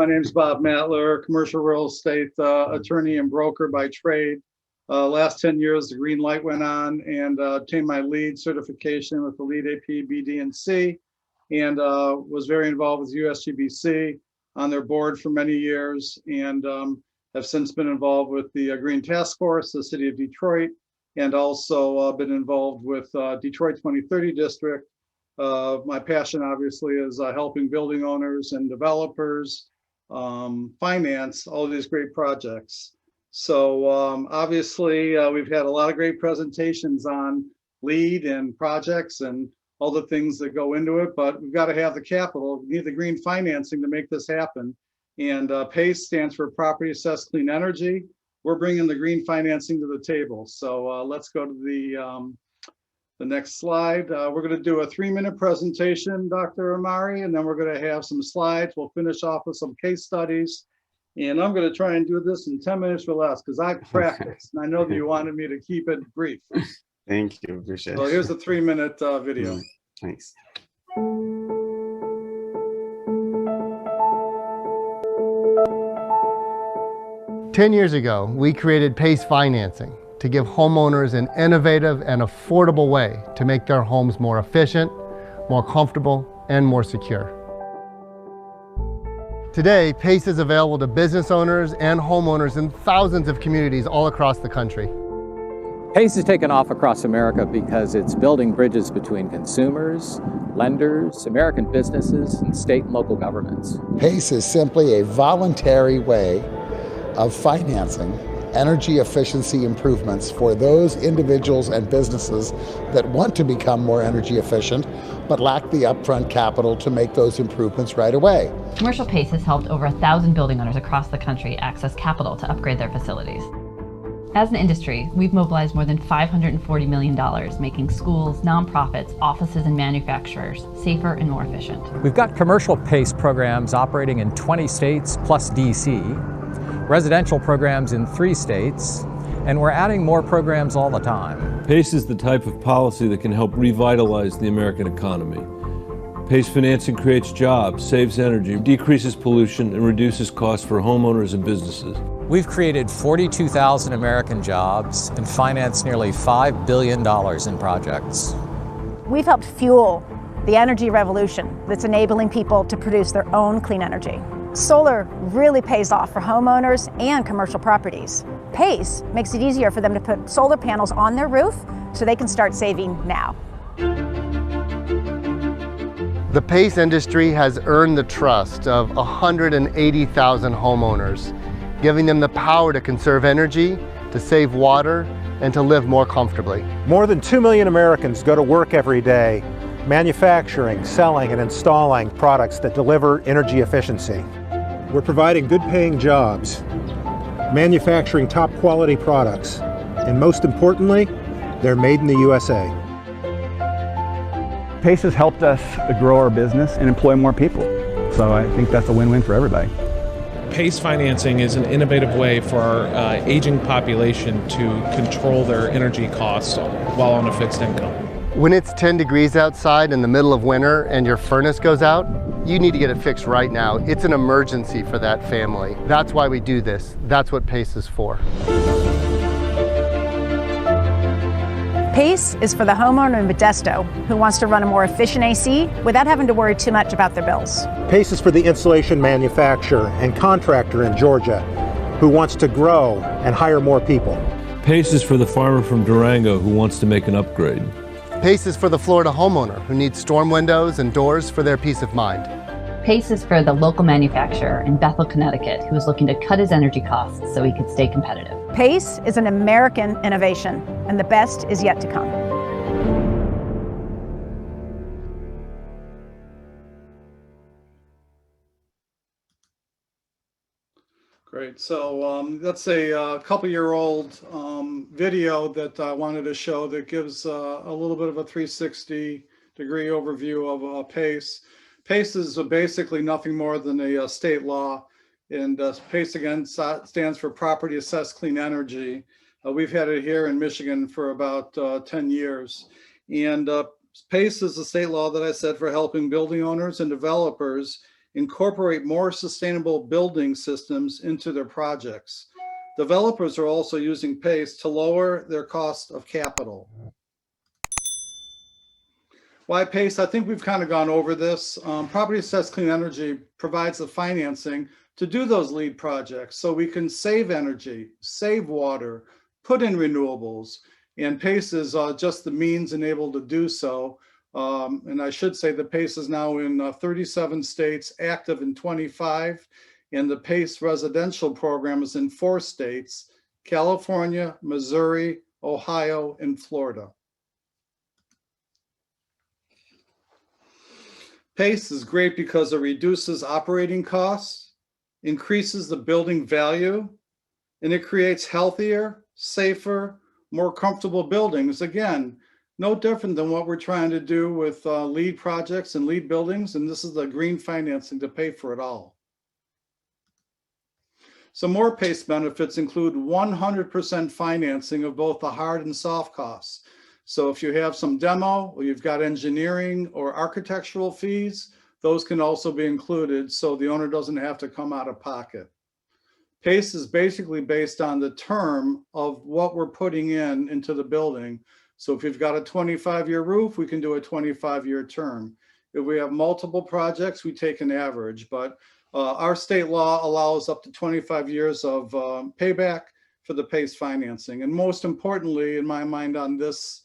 My name is Bob Mattler, commercial real estate attorney and broker by trade. Last 10 years, the green light went on and obtained my LEED certification with the LEED AP, B, D, and C, and was very involved with USGBC on their board for many years, and have since been involved with the Green Task Force, the City of Detroit, and also been involved with Detroit 2030 District. My passion obviously is helping building owners and developers finance all of these great projects. So obviously we've had a lot of great presentations on LEED and projects and all the things that go into it, but we've got to have the capital. We need the green financing to make this happen. And PACE stands for Property Assessed Clean Energy. We're bringing the green financing to the table. So let's go to the next slide. We're going to do a 3-minute presentation, Dr. Amari, and then we're going to have some slides. We'll finish off with some case studies. And I'm going to try and do this in 10 minutes or less because I've practiced. And I know that you wanted me to keep it brief. Thank you. Appreciate it. So here's the 3-minute video. Thanks. 10 years ago, we created PACE Financing to give homeowners an innovative and affordable way to make their homes more efficient, more comfortable, and more secure. Today, PACE is available to business owners and homeowners in thousands of communities all across the country. PACE has taken off across America because it's building bridges between consumers, lenders, American businesses, and state and local governments. PACE is simply a voluntary way of financing energy efficiency improvements for those individuals and businesses that want to become more energy efficient but lack the upfront capital to make those improvements right away. Commercial PACE has helped over 1,000 building owners across the country access capital to upgrade their facilities. As an industry, we've mobilized more than $540 million, making schools, nonprofits, offices, and manufacturers safer and more efficient. We've got commercial PACE programs operating in 20 states plus DC, residential programs in 3 states, and we're adding more programs all the time. PACE is the type of policy that can help revitalize the American economy. PACE financing creates jobs, saves energy, decreases pollution, and reduces costs for homeowners and businesses. We've created 42,000 American jobs and financed nearly $5 billion in projects. We've helped fuel the energy revolution that's enabling people to produce their own clean energy. Solar really pays off for homeowners and commercial properties. PACE makes it easier for them to put solar panels on their roof so they can start saving now. The PACE industry has earned the trust of 180,000 homeowners, giving them the power to conserve energy, to save water, and to live more comfortably. More than 2 million Americans go to work every day manufacturing, selling, and installing products that deliver energy efficiency. We're providing good-paying jobs, manufacturing top-quality products, and most importantly, they're made in the USA. PACE has helped us grow our business and employ more people, so I think that's a win-win for everybody. PACE financing is an innovative way for our aging population to control their energy costs while on a fixed income. When it's 10 degrees outside in the middle of winter and your furnace goes out, you need to get it fixed right now. It's an emergency for that family. That's why we do this. That's what PACE is for. PACE is for the homeowner in Modesto who wants to run a more efficient AC without having to worry too much about their bills. PACE is for the insulation manufacturer and contractor in Georgia who wants to grow and hire more people. PACE is for the farmer from Durango who wants to make an upgrade. PACE is for the Florida homeowner who needs storm windows and doors for their peace of mind. PACE is for the local manufacturer in Bethel, Connecticut, who is looking to cut his energy costs so he could stay competitive. PACE is an American innovation, and the best is yet to come. Great. So that's a couple-year-old video that I wanted to show that gives a little bit of a 360-degree overview of PACE. PACE is basically nothing more than a state law, and PACE again stands for Property Assessed Clean Energy. We've had it here in Michigan for about 10 years. And PACE is a state law that I said for helping building owners and developers incorporate more sustainable building systems into their projects. Developers are also using PACE to lower their cost of capital. Why PACE? I think we've kind of gone over this. Property Assessed Clean Energy provides the financing to do those LEED projects so we can save energy, save water, put in renewables, and PACE is just the means enabled to do so. And I should say the PACE is now in 37 states, active in 25, and the PACE residential program is in 4 states, California, Missouri, Ohio, and Florida. PACE is great because it reduces operating costs, increases the building value, and it creates healthier, safer, more comfortable buildings. Again, no different than what we're trying to do with LEED projects and LEED buildings, and this is the green financing to pay for it all. Some more PACE benefits include 100% financing of both the hard and soft costs. So if you have some demo or you've got engineering or architectural fees, those can also be included so the owner doesn't have to come out of pocket. PACE is basically based on the term of what we're putting into the building. So if you've got a 25-year roof, we can do a 25-year term. If we have multiple projects, we take an average, but our state law allows up to 25 years of payback for the PACE financing. And most importantly, in my mind on this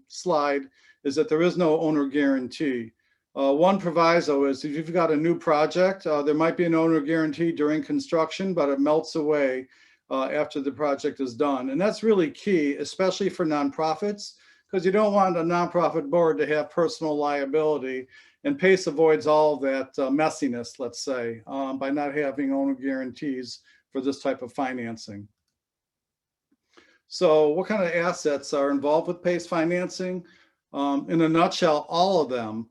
slide, is that there is no owner guarantee. One proviso is if you've got a new project, there might be an owner guarantee during construction, but it melts away after the project is done. And that's really key, especially for nonprofits, because you don't want a nonprofit board to have personal liability. And PACE avoids all of that messiness, let's say, by not having owner guarantees for this type of financing. So what kind of assets are involved with PACE financing? In a nutshell, all of them.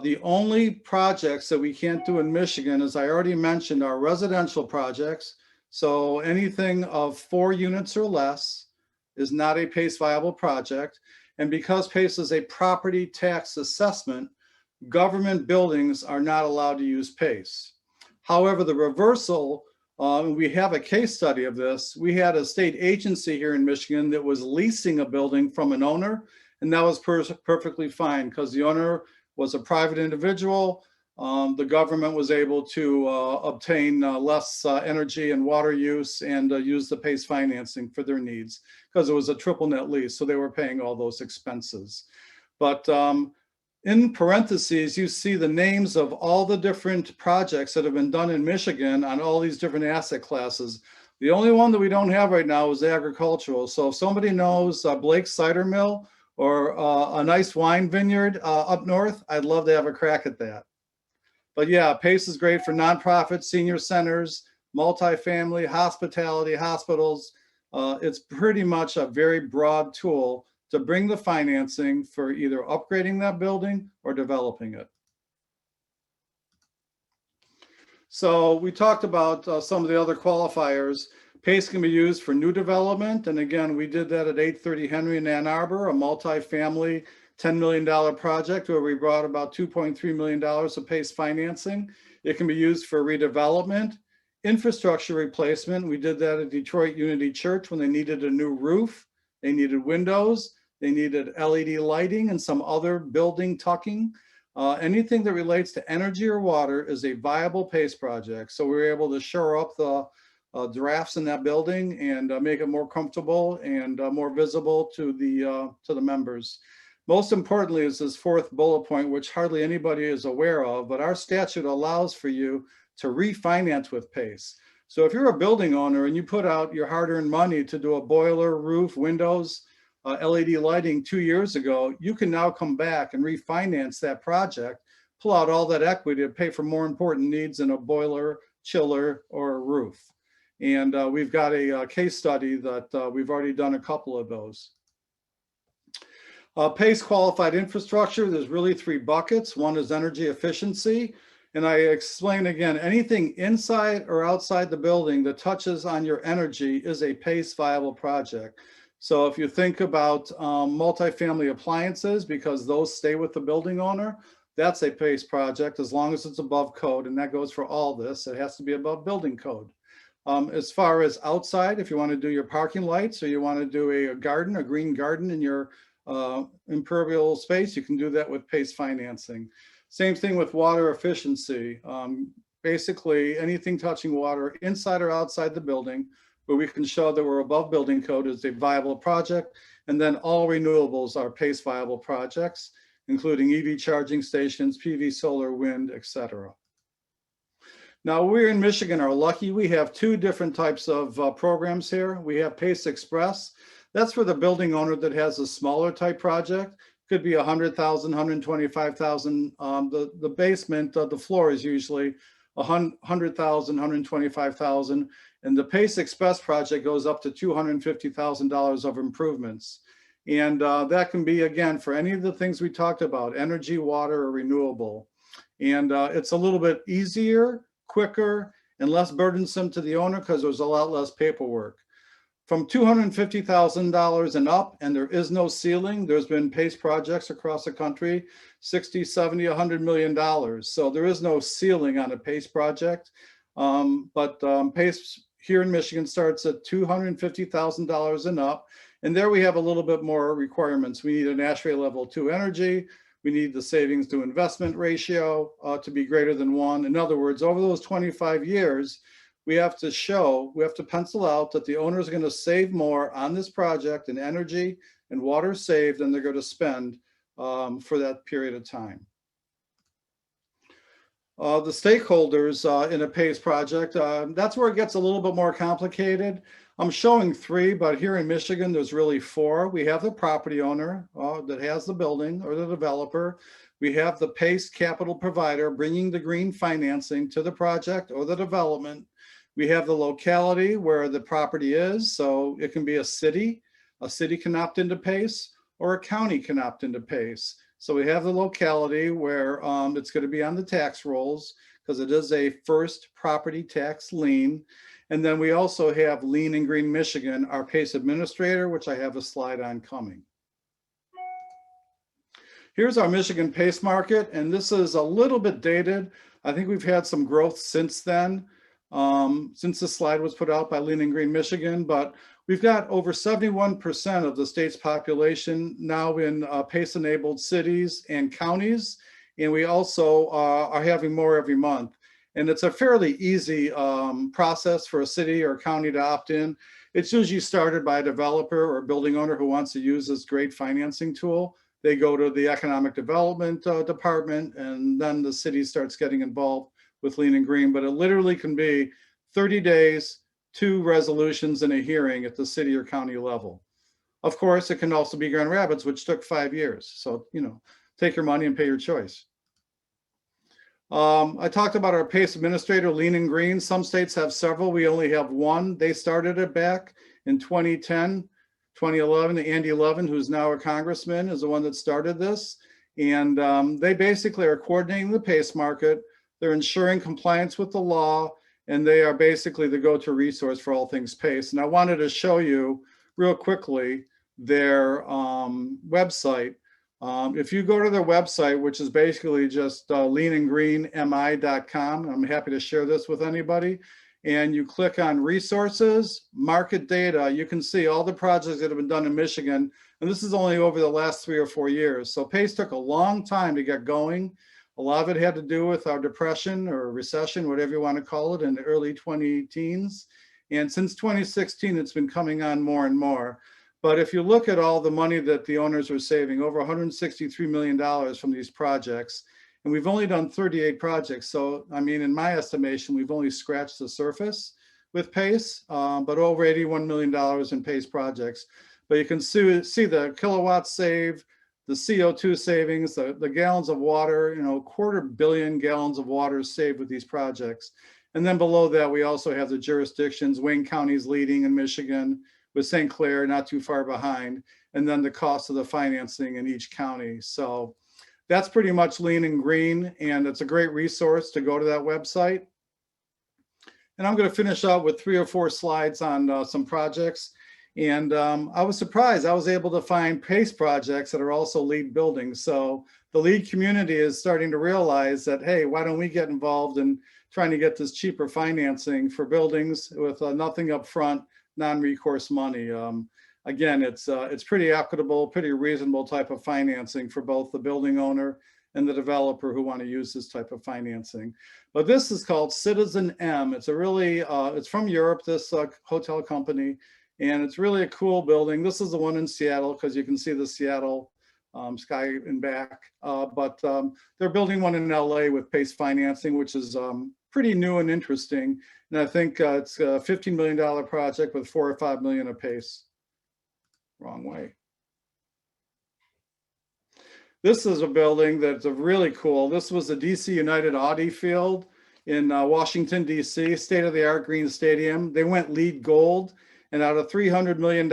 The only projects that we can't do in Michigan, as I already mentioned, are residential projects. So anything of 4 units or less is not a PACE viable project. And because PACE is a property tax assessment, government buildings are not allowed to use PACE. However, the reversal, we have a case study of this. We had a state agency here in Michigan that was leasing a building from an owner, and that was perfectly fine because the owner was a private individual. The government was able to obtain less energy and water use and use the PACE financing for their needs because it was a triple net lease, so they were paying all those expenses. But in parentheses, you see the names of all the different projects that have been done in Michigan on all these different asset classes. The only one that we don't have right now is agricultural. So if somebody knows Blake's Cider Mill or a nice wine vineyard up north, I'd love to have a crack at that. But yeah, PACE is great for nonprofits, senior centers, multifamily, hospitality, hospitals. It's pretty much a very broad tool to bring the financing for either upgrading that building or developing it. So we talked about some of the other qualifiers. PACE can be used for new development. And again, we did that at 830 Henry in Ann Arbor, a multifamily $10 million project where we brought about $2.3 million of PACE financing. It can be used for redevelopment, infrastructure replacement. We did that at Detroit Unity Church when they needed a new roof, they needed windows, they needed LED lighting and some other building tucking. Anything that relates to energy or water is a viable PACE project. So we were able to shore up the drafts in that building and make it more comfortable and more visible to the members. Most importantly is this 4th bullet point, which hardly anybody is aware of, but our statute allows for you to refinance with PACE. So if you're a building owner and you put out your hard-earned money to do a boiler, roof, windows, LED lighting 2 years ago, you can now come back and refinance that project, pull out all that equity to pay for more important needs than a boiler, chiller, or a roof. And we've got a case study that we've already done a couple of those. PACE qualified infrastructure, there's really 3 buckets. One is energy efficiency. And I explain again, anything inside or outside the building that touches on your energy is a PACE viable project. So if you think about multifamily appliances, because those stay with the building owner, that's a PACE project as long as it's above code, and that goes for all this. It has to be above building code. As far as outside, if you want to do your parking lights or you want to do a garden, a green garden in your impermeable space, you can do that with PACE financing. Same thing with water efficiency. Basically, anything touching water inside or outside the building, where we can show that we're above building code, is a viable project. And then all renewables are PACE viable projects, including EV charging stations, PV, solar, wind, etc. Now, we're in Michigan are lucky. We have two different types of programs here. We have PACE Express. That's for the building owner that has a smaller type project. Could be 100,000, 125,000. The basement, the floor is usually 100,000, 125,000. And the PACE Express project goes up to $250,000 of improvements. And that can be, again, for any of the things we talked about, energy, water, or renewable. And it's a little bit easier, quicker, and less burdensome to the owner because there's a lot less paperwork. From $250,000 and up, and there is no ceiling, there's been PACE projects across the country, 60, 70, $100 million. So there is no ceiling on a PACE project. But PACE here in Michigan starts at $250,000 and up. And there we have a little bit more requirements. We need an ASHRAE level 2 energy. We need the savings to investment ratio to be greater than 1. In other words, over those 25 years, we have to pencil out that the owner is going to save more on this project in energy and water saved than they're going to spend for that period of time. The stakeholders in a PACE project, that's where it gets a little bit more complicated. I'm showing 3, but here in Michigan, there's really 4. We have the property owner that has the building or the developer. We have the PACE capital provider bringing the green financing to the project or the development. We have the locality where the property is. So it can be a city. A city can opt into PACE or a county can opt into PACE. So we have the locality where it's going to be on the tax rolls because it is a first property tax lien. And then we also have Lean and Green Michigan, our PACE administrator, which I have a slide on coming. Here's our Michigan PACE market, and this is a little bit dated. I think we've had some growth since then, since this slide was put out by Lean and Green Michigan, but we've got over 71% of the state's population now in PACE-enabled cities and counties, and we also are having more every month. And it's a fairly easy process for a city or county to opt in. It's usually started by a developer or building owner who wants to use this great financing tool. They go to the economic development department, and then the city starts getting involved with Lean and Green. But it literally can be 30 days, 2 resolutions and a hearing at the city or county level. Of course, it can also be Grand Rapids, which took 5 years. So, take your money and pay your choice. I talked about our PACE administrator, Lean and Green. Some states have several. We only have 1. They started it back in 2010, 2011. Andy Levin, who's now a congressman, is the one that started this. And they basically are coordinating the PACE market. They're ensuring compliance with the law, and they are basically the go-to resource for all things PACE. And I wanted to show you real quickly their website. If you go to their website, which is basically just leanandgreenmi.com, I'm happy to share this with anybody, and you click on resources, market data, you can see all the projects that have been done in Michigan, and this is only over the last 3 or 4 years. So PACE took a long time to get going. A lot of it had to do with our depression or recession, whatever you want to call it, in the early 2010s. And since 2016, it's been coming on more and more. But if you look at all the money that the owners are saving, over $163 million from these projects, and we've only done 38 projects. So, I mean, in my estimation, we've only scratched the surface with PACE, but over $81 million in PACE projects. But you can see the kilowatts saved, the CO2 savings, the gallons of water, 250 million gallons of water saved with these projects. And then below that, we also have the jurisdictions. Wayne County's leading in Michigan, with St. Clair not too far behind, and then the cost of the financing in each county. So that's pretty much Lean and Green, and it's a great resource to go to that website. And I'm going to finish out with 3 or 4 slides on some projects. And I was surprised. I was able to find PACE projects that are also LEED buildings. So the LEED community is starting to realize that, hey, why don't we get involved in trying to get this cheaper financing for buildings with nothing up front, non-recourse money. Again, it's pretty equitable, pretty reasonable type of financing for both the building owner and the developer who want to use this type of financing. But this is called Citizen M. It's a really, it's from Europe, this hotel company, and it's really a cool building. This is the one in Seattle because you can see the Seattle sky in back. But they're building one in LA with PACE financing, which is pretty new and interesting. And I think it's a $15 million project with $4 or $5 million of PACE. Wrong way. This is a building that's really cool. This was the DC United Audi Field in Washington, DC, state-of-the-art green stadium. They went LEED gold, and out of $300 million,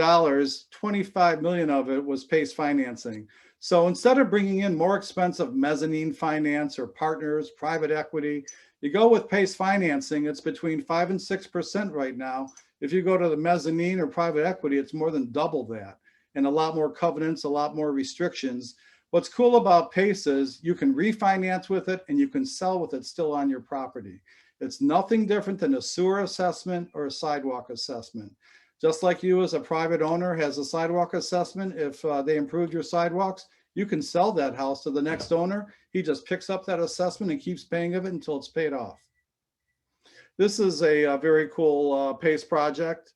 25 million of it was PACE financing. So instead of bringing in more expensive mezzanine finance or partners, private equity, you go with PACE financing. It's between 5 and 6% right now. If you go to the mezzanine or private equity, it's more than double that, and a lot more covenants, a lot more restrictions. What's cool about PACE is you can refinance with it and you can sell with it still on your property. It's nothing different than a sewer assessment or a sidewalk assessment. Just like you as a private owner has a sidewalk assessment, if they improved your sidewalks, you can sell that house to the next owner. He just picks up that assessment and keeps paying of it until it's paid off. This is a very cool PACE project.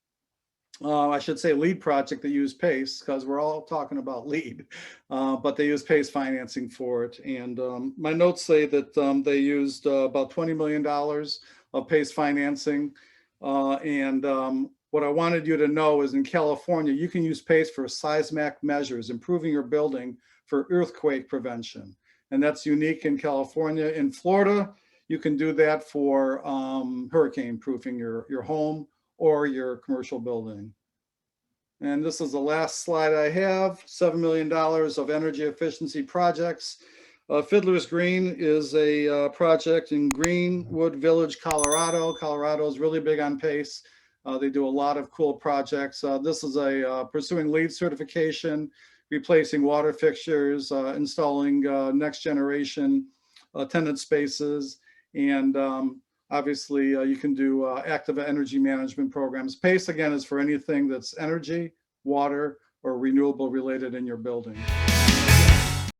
I should say LEED project that used PACE because we're all talking about LEED, but they use PACE financing for it. And my notes say that they used about $20 million of PACE financing. What I wanted you to know is in California, you can use PACE for seismic measures, improving your building for earthquake prevention. And that's unique in California. In Florida, you can do that for hurricane proofing your home or your commercial building. And this is the last slide I have, $7 million of energy efficiency projects. Fiddlers Green is a project in Greenwood Village, Colorado. Colorado is really big on PACE. They do a lot of cool projects. This is a pursuing LEED certification, replacing water fixtures, installing next generation tenant spaces, and obviously you can do active energy management programs. PACE again is for anything that's energy, water, or renewable related in your building.